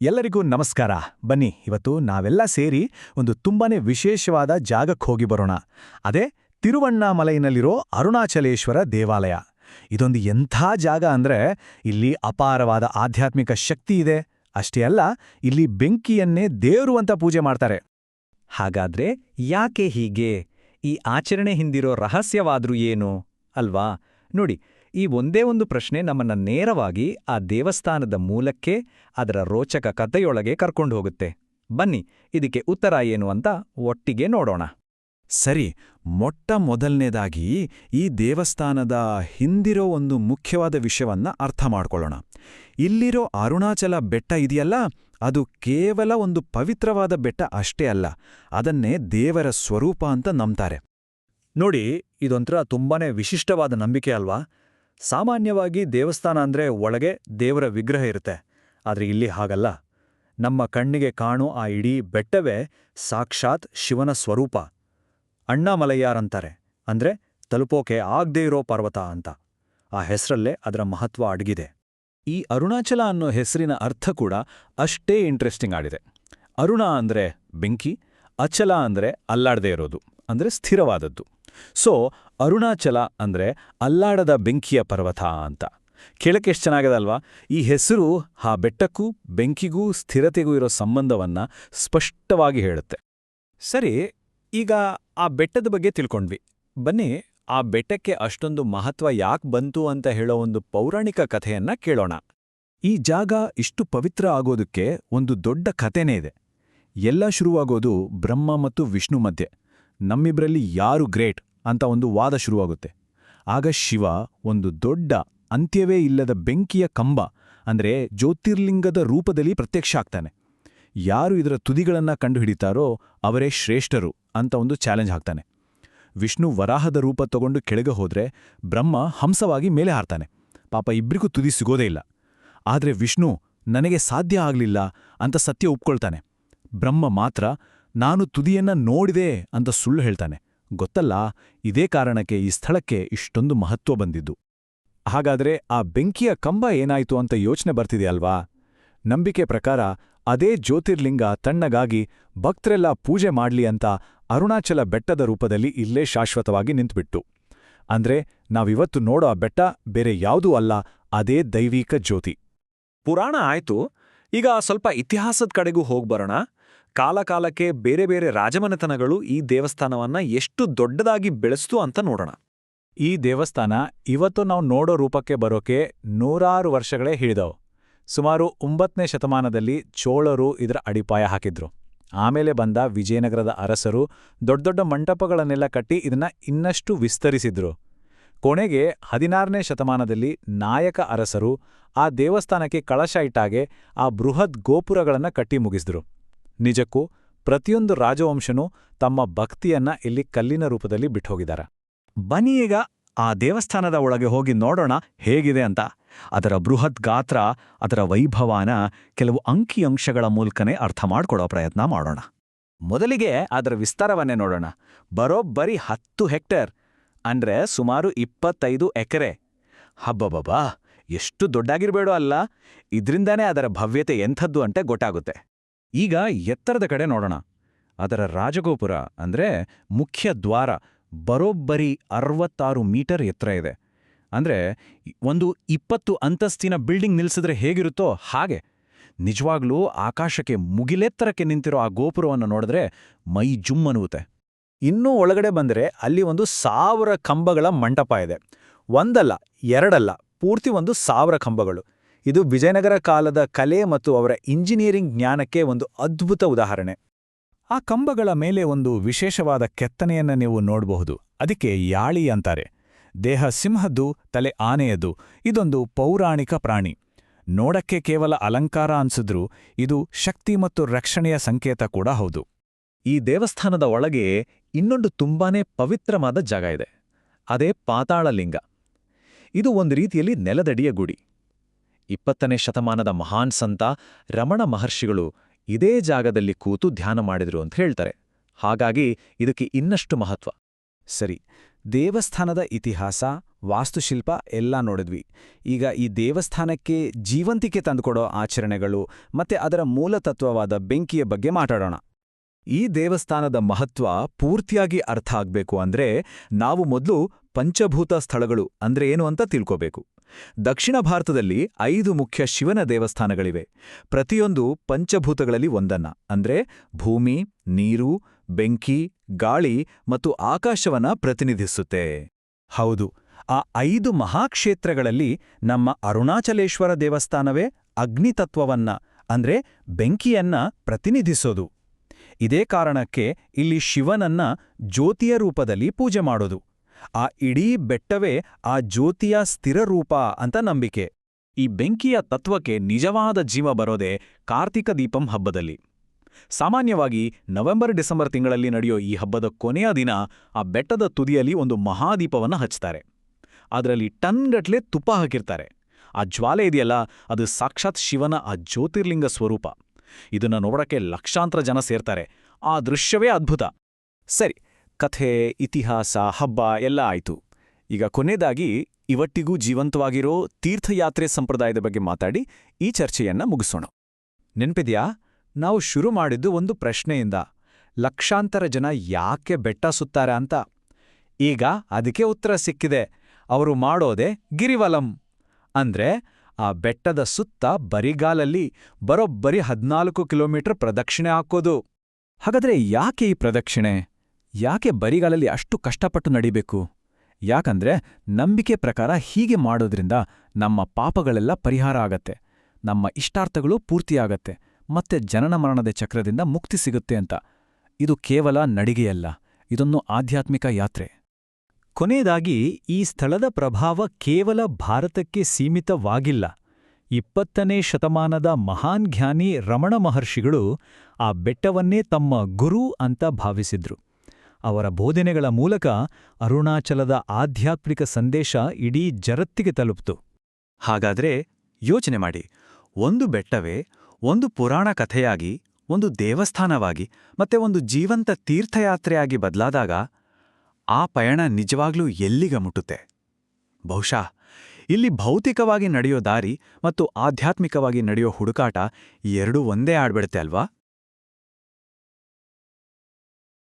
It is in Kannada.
ಎಲ್ಲರಿಗೂ ನಮಸ್ಕಾರ. ಬನ್ನಿ, ಇವತ್ತು ನಾವೆಲ್ಲ ಸೇರಿ ಒಂದು ತುಂಬಾನೇ ವಿಶೇಷವಾದ ಜಾಗಕ್ಕೆ ಹೋಗಿ ಬರೋಣ. ಅದೇ ತಿರುವಣ್ಣಾಮಲೈನಲ್ಲಿರೋ ಅರುಣಾಚಲೇಶ್ವರ ದೇವಾಲಯ. ಇದೊಂದು ಎಂಥ ಜಾಗ ಅಂದ್ರೆ ಇಲ್ಲಿ ಅಪಾರವಾದ ಆಧ್ಯಾತ್ಮಿಕ ಶಕ್ತಿ ಇದೆ. ಅಷ್ಟೇ ಅಲ್ಲ, ಇಲ್ಲಿ ಬೆಂಕಿಯನ್ನೇ ದೇವ್ರು ಅಂತ ಪೂಜೆ ಮಾಡ್ತಾರೆ. ಹಾಗಾದ್ರೆ ಯಾಕೆ ಹೀಗೆ? ಈ ಆಚರಣೆ ಹಿಂದಿರೋ ರಹಸ್ಯವಾದ್ರೂ ಏನು ಅಲ್ವಾ? ನೋಡಿ, ಈ ಒಂದೇ ಒಂದು ಪ್ರಶ್ನೆ ನಮ್ಮನ್ನ ನೇರವಾಗಿ ಆ ದೇವಸ್ಥಾನದ ಮೂಲಕ್ಕೆ, ಅದರ ರೋಚಕ ಕಥೆಯೊಳಗೆ ಕರ್ಕೊಂಡು ಹೋಗುತ್ತೆ. ಬನ್ನಿ, ಇದಕ್ಕೆ ಉತ್ತರ ಏನು ಅಂತ ಒಟ್ಟಿಗೆ ನೋಡೋಣ. ಸರಿ, ಮೊಟ್ಟ ಮೊದಲನೇದಾಗಿ ಈ ದೇವಸ್ಥಾನದ ಹಿಂದಿರೋ ಒಂದು ಮುಖ್ಯವಾದ ವಿಷಯವನ್ನ ಅರ್ಥ ಮಾಡ್ಕೊಳ್ಳೋಣ. ಇಲ್ಲಿರೋ ಅರುಣಾಚಲ ಬೆಟ್ಟ ಇದೆಯಲ್ಲ, ಅದು ಕೇವಲ ಒಂದು ಪವಿತ್ರವಾದ ಬೆಟ್ಟ ಅಷ್ಟೇ ಅಲ್ಲ, ಅದನ್ನೇ ದೇವರ ಸ್ವರೂಪ ಅಂತ ನಂಬ್ತಾರೆ. ನೋಡಿ, ಇದೊಂಥರ ತುಂಬಾನೇ ವಿಶಿಷ್ಟವಾದ ನಂಬಿಕೆ ಅಲ್ವಾ? ಸಾಮಾನ್ಯವಾಗಿ ದೇವಸ್ಥಾನ ಅಂದ್ರೆ ಒಳಗೆ ದೇವರ ವಿಗ್ರಹ ಇರುತ್ತೆ. ಆದ್ರೆ ಇಲ್ಲಿ ಹಾಗಲ್ಲ. ನಮ್ಮ ಕಣ್ಣಿಗೆ ಕಾಣೋ ಆ ಇಡೀ ಬೆಟ್ಟವೇ ಸಾಕ್ಷಾತ್ ಶಿವನ ಸ್ವರೂಪ. ಅಣ್ಣಾಮಲೈಯಾರಂತಾರೆ, ಅಂದ್ರೆ ತಲುಪೋಕೆ ಆಗ್ದೇ ಇರೋ ಪರ್ವತ ಅಂತ. ಆ ಹೆಸರಲ್ಲೇ ಅದರ ಮಹತ್ವ ಅಡಗಿದೆ. ಈ ಅರುಣಾಚಲ ಅನ್ನೋ ಹೆಸರಿನ ಅರ್ಥ ಕೂಡ ಅಷ್ಟೇ ಇಂಟ್ರೆಸ್ಟಿಂಗ್ ಆಗಿದೆ. ಅರುಣ ಅಂದ್ರೆ ಬೆಂಕಿ, ಅಚಲ ಅಂದ್ರೆ ಅಲ್ಲಾಡದೇ ಇರೋದು, ಅಂದ್ರೆ ಸ್ಥಿರವಾದದ್ದು. ಸೊ ಅರುಣಾಚಲ ಅಂದ್ರೆ ಅಲ್ಲಾಡದ ಬೆಂಕಿಯ ಪರ್ವತ ಅಂತ. ಕೇಳಕ್ಕೆಷ್ಟು ಚೆನ್ನಾಗದಲ್ವಾ? ಈ ಹೆಸರು ಆ ಬೆಟ್ಟಕ್ಕೂ ಬೆಂಕಿಗೂ ಸ್ಥಿರತೆಗೂ ಇರೋ ಸಂಬಂಧವನ್ನ ಸ್ಪಷ್ಟವಾಗಿ ಹೇಳುತ್ತೆ. ಸರಿ, ಈಗ ಆ ಬೆಟ್ಟದ ಬಗ್ಗೆ ತಿಳ್ಕೊಂಡ್ವಿ. ಬನ್ನಿ, ಆ ಬೆಟ್ಟಕ್ಕೆ ಅಷ್ಟೊಂದು ಮಹತ್ವ ಯಾಕೆ ಬಂತು ಅಂತ ಹೇಳೋ ಒಂದು ಪೌರಾಣಿಕ ಕಥೆಯನ್ನ ಕೇಳೋಣ. ಈ ಜಾಗ ಇಷ್ಟು ಪವಿತ್ರ ಆಗೋದಕ್ಕೆ ಒಂದು ದೊಡ್ಡ ಕಥೆನೇ ಇದೆ. ಎಲ್ಲ ಶುರುವಾಗೋದು ಬ್ರಹ್ಮ ಮತ್ತು ವಿಷ್ಣು ಮಧ್ಯೆ. ನಮ್ಮಿಬ್ರಲ್ಲಿ ಯಾರು ಗ್ರೇಟ್ ಅಂತ ಒಂದು ವಾದ ಶುರುವಾಗುತ್ತೆ. ಆಗ ಶಿವ ಒಂದು ದೊಡ್ಡ ಅಂತ್ಯವೇ ಇಲ್ಲದ ಬೆಂಕಿಯ ಕಂಬ ಅಂದ್ರೆ ಜ್ಯೋತಿರ್ಲಿಂಗದ ರೂಪದಲ್ಲಿ ಪ್ರತ್ಯಕ್ಷ ಆಗ್ತಾನೆ. ಯಾರು ಇದರ ತುದಿಗಳನ್ನ ಕಂಡುಹಿಡಿತಾರೋ ಅವರೇ ಶ್ರೇಷ್ಠರು ಅಂತ ಒಂದು ಚಾಲೆಂಜ್ ಹಾಕ್ತಾನೆ. ವಿಷ್ಣು ವರಾಹದ ರೂಪ ತಗೊಂಡು ಕೆಳಗೆ ಹೋದ್ರೆ ಬ್ರಹ್ಮ ಹಂಸವಾಗಿ ಮೇಲೆ ಹಾರ್ತಾನೆ. ಪಾಪ ಇಬ್ರಿಗೂ ತುದಿ ಸಿಗೋದೇ ಇಲ್ಲ. ಆದ್ರೆ ವಿಷ್ಣು ನನಗೆ ಸಾಧ್ಯ ಆಗ್ಲಿಲ್ಲ ಅಂತ ಸತ್ಯ ಒಪ್ಕೊಳ್ತಾನೆ. ಬ್ರಹ್ಮ ಮಾತ್ರ ನಾನು ತುದಿಯನ್ನ ನೋಡಿದೆ ಅಂತ ಸುಳ್ಳು ಹೇಳ್ತಾನೆ. ಗೊತ್ತಲ್ಲ, ಇದೇ ಕಾರಣಕ್ಕೆ ಈ ಸ್ಥಳಕ್ಕೆ ಇಷ್ಟೊಂದು ಮಹತ್ವ ಬಂದಿದ್ದು. ಹಾಗಾದ್ರೆ ಆ ಬೆಂಕಿಯ ಕಂಬ ಏನಾಯ್ತು ಅಂತ ಯೋಚನೆ ಬರ್ತಿದೆಯಲ್ವಾ? ನಂಬಿಕೆ ಪ್ರಕಾರ ಅದೇ ಜ್ಯೋತಿರ್ಲಿಂಗ ತಣ್ಣಗಾಗಿ ಭಕ್ತರೆಲ್ಲ ಪೂಜೆ ಮಾಡ್ಲಿ ಅಂತ ಅರುಣಾಚಲ ಬೆಟ್ಟದ ರೂಪದಲ್ಲಿ ಇಲ್ಲೇ ಶಾಶ್ವತವಾಗಿ ನಿಂತ್ಬಿಟ್ಟು. ಅಂದ್ರೆ ನಾವಿವತ್ತು ನೋಡೋ ಆ ಬೆಟ್ಟ ಬೇರೆ ಯಾವುದೂ ಅಲ್ಲ, ಅದೇ ದೈವಿಕ ಜ್ಯೋತಿ. ಪುರಾಣ ಆಯ್ತು, ಈಗ ಸ್ವಲ್ಪ ಇತಿಹಾಸದ ಕಡೆಗೂ ಹೋಗ್ಬರೋಣ. ಕಾಲಕಾಲಕ್ಕೆ ಬೇರೆ ಬೇರೆ ರಾಜಮನೆತನಗಳು ಈ ದೇವಸ್ಥಾನವನ್ನ ಎಷ್ಟು ದೊಡ್ಡದಾಗಿ ಬೆಳೆಸ್ತು ಅಂತ ನೋಡೋಣ. ಈ ದೇವಸ್ಥಾನ ಇವತ್ತು ನಾವು ನೋಡೋ ರೂಪಕ್ಕೆ ಬರೋಕೆ ನೂರಾರು ವರ್ಷಗಳೇ ಹಿಡಿದವು. ಸುಮಾರು 9ನೇ ಶತಮಾನದಲ್ಲಿ ಚೋಳರು ಇದರ ಅಡಿಪಾಯ ಹಾಕಿದ್ರು. ಆಮೇಲೆ ಬಂದ ವಿಜಯನಗರದ ಅರಸರು ದೊಡ್ಡ ದೊಡ್ಡ ಮಂಟಪಗಳನ್ನೆಲ್ಲ ಕಟ್ಟಿ ಇದನ್ನ ಇನ್ನಷ್ಟು ವಿಸ್ತರಿಸಿದ್ರು. ಕೊನೆಗೆ 16ನೇ ಶತಮಾನದಲ್ಲಿ ನಾಯಕ ಅರಸರು ಆ ದೇವಸ್ಥಾನಕ್ಕೆ ಕಳಶ ಇಟ್ಟಾಗೆ ಆ ಬೃಹತ್ ಗೋಪುರಗಳನ್ನ ಕಟ್ಟಿ ಮುಗಿಸಿದ್ರು. ನಿಜಕ್ಕೂ ಪ್ರತಿಯೊಂದು ರಾಜವಂಶನೂ ತಮ್ಮ ಭಕ್ತಿಯನ್ನ ಇಲ್ಲಿ ಕಲ್ಲಿನ ರೂಪದಲ್ಲಿ ಬಿಟ್ಟೋಗಿದ್ದಾರೆ. ಬನ್ನಿ, ಈಗ ಆ ದೇವಸ್ಥಾನದ ಒಳಗೆ ಹೋಗಿ ನೋಡೋಣ ಹೇಗಿದೆ ಅಂತ. ಅದರ ಬೃಹತ್ ಗಾತ್ರ, ಅದರ ವೈಭವಾನ ಕೆಲವು ಅಂಕಿಅಂಶಗಳ ಮೂಲಕನೇ ಅರ್ಥ ಮಾಡ್ಕೊಡೋ ಪ್ರಯತ್ನ ಮಾಡೋಣ. ಮೊದಲಿಗೆ ಅದರ ವಿಸ್ತಾರವನ್ನೇ ನೋಡೋಣ. ಬರೋಬ್ಬರಿ 10 ಹೆಕ್ಟೇರ್ ಅಂದ್ರೆ ಸುಮಾರು 25 ಎಕರೆ. ಹಬ್ಬಬ್ಬಾ, ಎಷ್ಟು ದೊಡ್ಡಾಗಿರ್ಬೇಡೋ ಅಲ್ಲ. ಇದ್ರಿಂದಾನೇ ಅದರ ಭವ್ಯತೆ ಎಂಥದ್ದು ಅಂತ ಗೊತ್ತಾಗುತ್ತೆ. ಈಗ ಎತ್ತರದ ಕಡೆ ನೋಡೋಣ. ಅದರ ರಾಜಗೋಪುರ ಅಂದ್ರೆ ಮುಖ್ಯ ದ್ವಾರ ಬರೋಬ್ಬರಿ 66 ಮೀಟರ್ ಎತ್ತರ ಇದೆ. ಅಂದ್ರೆ ಒಂದು 20 ಅಂತಸ್ತಿನ ಬಿಲ್ಡಿಂಗ್ ನಿಲ್ಸಿದ್ರೆ ಹೇಗಿರುತ್ತೋ ಹಾಗೆ. ನಿಜವಾಗ್ಲೂ ಆಕಾಶಕ್ಕೆ ಮುಗಿಲೆತ್ತರಕ್ಕೆ ನಿಂತಿರೋ ಆ ಗೋಪುರವನ್ನು ನೋಡಿದ್ರೆ ಮೈ ಜುಮ್ಮನುತ್ತೆ. ಇನ್ನೂ ಒಳಗಡೆ ಬಂದರೆ ಅಲ್ಲಿ ಒಂದು 1000 ಕಂಬಗಳ ಮಂಟಪ ಇದೆ. ಒಂದಲ್ಲ, ಎರಡಲ್ಲ, ಪೂರ್ತಿ 1000 ಕಂಬಗಳು. ಇದು ವಿಜಯನಗರ ಕಾಲದ ಕಲೆ ಮತ್ತು ಅವರ ಇಂಜಿನಿಯರಿಂಗ್ ಜ್ಞಾನಕ್ಕೆ ಒಂದು ಅದ್ಭುತ ಉದಾಹರಣೆ. ಆ ಕಂಬಗಳ ಮೇಲೆ ಒಂದು ವಿಶೇಷವಾದ ಕೆತ್ತನೆಯನ್ನ ನೀವು ನೋಡಬಹುದು. ಅದಕ್ಕೆ ಯಾಳಿ ಅಂತಾರೆ. ದೇಹ ಸಿಂಹದ್ದು, ತಲೆ ಆನೆಯದು. ಇದೊಂದು ಪೌರಾಣಿಕ ಪ್ರಾಣಿ. ನೋಡಕ್ಕೆ ಕೇವಲ ಅಲಂಕಾರ ಅನ್ಸಿದ್ರೂ ಇದು ಶಕ್ತಿ ಮತ್ತು ರಕ್ಷಣೆಯ ಸಂಕೇತ ಕೂಡ ಹೌದು. ಈ ದೇವಸ್ಥಾನದ ಒಳಗೆ ಇನ್ನೊಂದು ತುಂಬಾನೇ ಪವಿತ್ರವಾದ ಜಾಗ ಇದೆ. ಅದೇ ಪಾತಾಳಲಿಂಗ. ಇದು ಒಂದು ರೀತಿಯಲ್ಲಿ ನೆಲದಡಿಯ ಗುಡಿ. 20ನೇ ಶತಮಾನದ ಮಹಾನ್ ಸಂತ ರಮಣ ಮಹರ್ಷಿಗಳು ಇದೇ ಜಾಗದಲ್ಲಿ ಕೂತು ಧ್ಯಾನ ಮಾಡಿದ್ರು ಅಂತ ಹೇಳ್ತಾರೆ. ಹಾಗಾಗಿ ಇದಕ್ಕೆ ಇನ್ನಷ್ಟು ಮಹತ್ವ. ಸರಿ, ದೇವಸ್ಥಾನದ ಇತಿಹಾಸ, ವಾಸ್ತುಶಿಲ್ಪ ಎಲ್ಲ ನೋಡಿದ್ವಿ. ಈಗ ಈ ದೇವಸ್ಥಾನಕ್ಕೆ ಜೀವಂತಿಕೆ ತಂದುಕೊಡೋ ಆಚರಣೆಗಳು ಮತ್ತೆ ಅದರ ಮೂಲತತ್ವವಾದ ಬೆಂಕಿಯ ಬಗ್ಗೆ ಮಾತಾಡೋಣ. ಈ ದೇವಸ್ಥಾನದ ಮಹತ್ವ ಪೂರ್ತಿಯಾಗಿ ಅರ್ಥ ಆಗ್ಬೇಕು ಅಂದ್ರೆ ನಾವು ಮೊದಲು ಪಂಚಭೂತ ಸ್ಥಳಗಳು ಅಂದ್ರೆ ಏನು ಅಂತ ತಿಳ್ಕೋಬೇಕು. ದಕ್ಷಿಣ ಭಾರತದಲ್ಲಿ 5 ಮುಖ್ಯ ಶಿವನ ದೇವಸ್ಥಾನಗಳಿವೆ. ಪ್ರತಿಯೊಂದು ಪಂಚಭೂತಗಳಲ್ಲಿ ಒಂದನ್ನ ಅಂದ್ರೆ ಭೂಮಿ, ನೀರು, ಬೆಂಕಿ, ಗಾಳಿ ಮತ್ತು ಆಕಾಶವನ್ನ ಪ್ರತಿನಿಧಿಸುತ್ತೆ. ಹೌದು, ಆ 5 ಮಹಾಕ್ಷೇತ್ರಗಳಲ್ಲಿ ನಮ್ಮ ಅರುಣಾಚಲೇಶ್ವರ ದೇವಸ್ಥಾನವೇ ಅಗ್ನಿತತ್ವವನ್ನ ಅಂದ್ರೆ ಬೆಂಕಿಯನ್ನ ಪ್ರತಿನಿಧಿಸೋದು. ಇದೇ ಕಾರಣಕ್ಕೆ ಇಲ್ಲಿ ಶಿವನನ್ನ ಜ್ಯೋತಿಯ ರೂಪದಲ್ಲಿ ಪೂಜೆ ಮಾಡೋದು. ಆ ಇಡೀ ಬೆಟ್ಟವೇ ಆ ಜ್ಯೋತಿಯ ಸ್ಥಿರ ರೂಪ ಅಂತ ನಂಬಿಕೆ. ಈ ಬೆಂಕಿಯ ತತ್ವಕ್ಕೆ ನಿಜವಾದ ಜೀವ ಬರೋದೇ ಕಾರ್ತಿಕ ದೀಪಂ ಹಬ್ಬದಲ್ಲಿ. ಸಾಮಾನ್ಯವಾಗಿ ನವೆಂಬರ್-ಡಿಸೆಂಬರ್ ತಿಂಗಳಲ್ಲಿ ನಡೆಯೋ ಈ ಹಬ್ಬದ ಕೊನೆಯ ದಿನ ಆ ಬೆಟ್ಟದ ತುದಿಯಲ್ಲಿ ಒಂದು ಮಹಾದೀಪವನ್ನು ಹಚ್ತಾರೆ. ಅದರಲ್ಲಿ ಟನ್ಗಟ್ಲೆ ತುಪ್ಪ ಹಾಕಿರ್ತಾರೆ. ಆ ಜ್ವಾಲೆ ಇದೆಯಲ್ಲ, ಅದು ಸಾಕ್ಷಾತ್ ಶಿವನ ಆ ಜ್ಯೋತಿರ್ಲಿಂಗ ಸ್ವರೂಪ. ಇದನ್ನ ನೋಡಕ್ಕೆ ಲಕ್ಷಾಂತರ ಜನ ಸೇರ್ತಾರೆ. ಆ ದೃಶ್ಯವೇ ಅದ್ಭುತ. ಸರಿ, ಕಥೆ, ಇತಿಹಾಸ, ಹಬ್ಬ ಎಲ್ಲ ಆಯ್ತು. ಈಗ ಕೊನೆಯದಾಗಿ ಇವತ್ತಿಗೂ ಜೀವಂತವಾಗಿರೋ ತೀರ್ಥಯಾತ್ರೆ ಸಂಪ್ರದಾಯದ ಬಗ್ಗೆ ಮಾತಾಡಿ ಈ ಚರ್ಚೆಯನ್ನ ಮುಗಿಸೋಣ. ನೆನ್ಪಿದ್ಯಾ, ನಾವು ಶುರು ಮಾಡಿದ್ದು ಒಂದು ಪ್ರಶ್ನೆಯಿಂದ, ಲಕ್ಷಾಂತರ ಜನ ಯಾಕೆ ಬೆಟ್ಟ ಸುತ್ತಾರೆ ಅಂತ. ಈಗ ಅದಕ್ಕೆ ಉತ್ತರ ಸಿಕ್ಕಿದೆ. ಅವರು ಮಾಡೋದೇ ಗಿರಿವಲಂ. ಅಂದ್ರೆ ಆ ಬೆಟ್ಟದ ಸುತ್ತ ಬರಿಗಾಲಲ್ಲಿ ಬರೋಬ್ಬರಿ 14 ಕಿಲೋಮೀಟರ್ ಪ್ರದಕ್ಷಿಣೆ ಹಾಕೋದು. ಹಾಗಾದ್ರೆ ಯಾಕೆ ಈ ಪ್ರದಕ್ಷಿಣೆ? ಯಾಕೆ ಬರಿಗಾಲಲ್ಲಿ ಅಷ್ಟು ಕಷ್ಟಪಟ್ಟು ನಡಿಬೇಕು? ಯಾಕಂದ್ರೆ ನಂಬಿಕೆ ಪ್ರಕಾರ ಹೀಗೆ ಮಾಡೋದ್ರಿಂದ ನಮ್ಮ ಪಾಪಗಳೆಲ್ಲ ಪರಿಹಾರ ಆಗತ್ತೆ, ನಮ್ಮ ಇಷ್ಟಾರ್ಥಗಳು ಪೂರ್ತಿಯಾಗತ್ತೆ, ಮತ್ತೆ ಜನನ ಮರಣದ ಚಕ್ರದಿಂದ ಮುಕ್ತಿ ಸಿಗುತ್ತೆ ಅಂತ. ಇದು ಕೇವಲ ನಡಿಗೆಯಲ್ಲ, ಇದೊಂದು ಆಧ್ಯಾತ್ಮಿಕ ಯಾತ್ರೆ. ಕೊನೆಯದಾಗಿ ಈ ಸ್ಥಳದ ಪ್ರಭಾವ ಕೇವಲ ಭಾರತಕ್ಕೆ ಸೀಮಿತವಾಗಿಲ್ಲ. 20ನೇ ಶತಮಾನದ ಮಹಾನ್ ಜ್ಞಾನಿ ರಮಣ ಮಹರ್ಷಿಗಳು ಆ ಬೆಟ್ಟವನ್ನೇ ತಮ್ಮ ಗುರು ಅಂತ ಭಾವಿಸಿದ್ರು. ಅವರ ಬೋಧನೆಗಳ ಮೂಲಕ ಅರುಣಾಚಲದ ಆಧ್ಯಾತ್ಮಿಕ ಸಂದೇಶ ಇಡೀ ಜಗತ್ತಿಗೆ ತಲುಪ್ತು. ಹಾಗಾದ್ರೆ ಯೋಚನೆ ಮಾಡಿ, ಒಂದು ಬೆಟ್ಟವೇ ಒಂದು ಪುರಾಣ ಕಥೆಯಾಗಿ, ಒಂದು ದೇವಸ್ಥಾನವಾಗಿ ಮತ್ತೆ ಒಂದು ಜೀವಂತ ತೀರ್ಥಯಾತ್ರೆಯಾಗಿ ಬದಲಾದಾಗ ಆ ಪಯಣ ನಿಜವಾಗ್ಲೂ ಎಲ್ಲಿಗ ಮುಟ್ಟುತ್ತೆ? ಬಹುಶಃ ಇಲ್ಲಿ ಭೌತಿಕವಾಗಿ ನಡೆಯೋ ದಾರಿ ಮತ್ತು ಆಧ್ಯಾತ್ಮಿಕವಾಗಿ ನಡೆಯೋ ಹುಡುಕಾಟ ಎರಡೂ ಒಂದೇ ಆಡ್ಬಿಡುತ್ತೆ ಅಲ್ವಾ?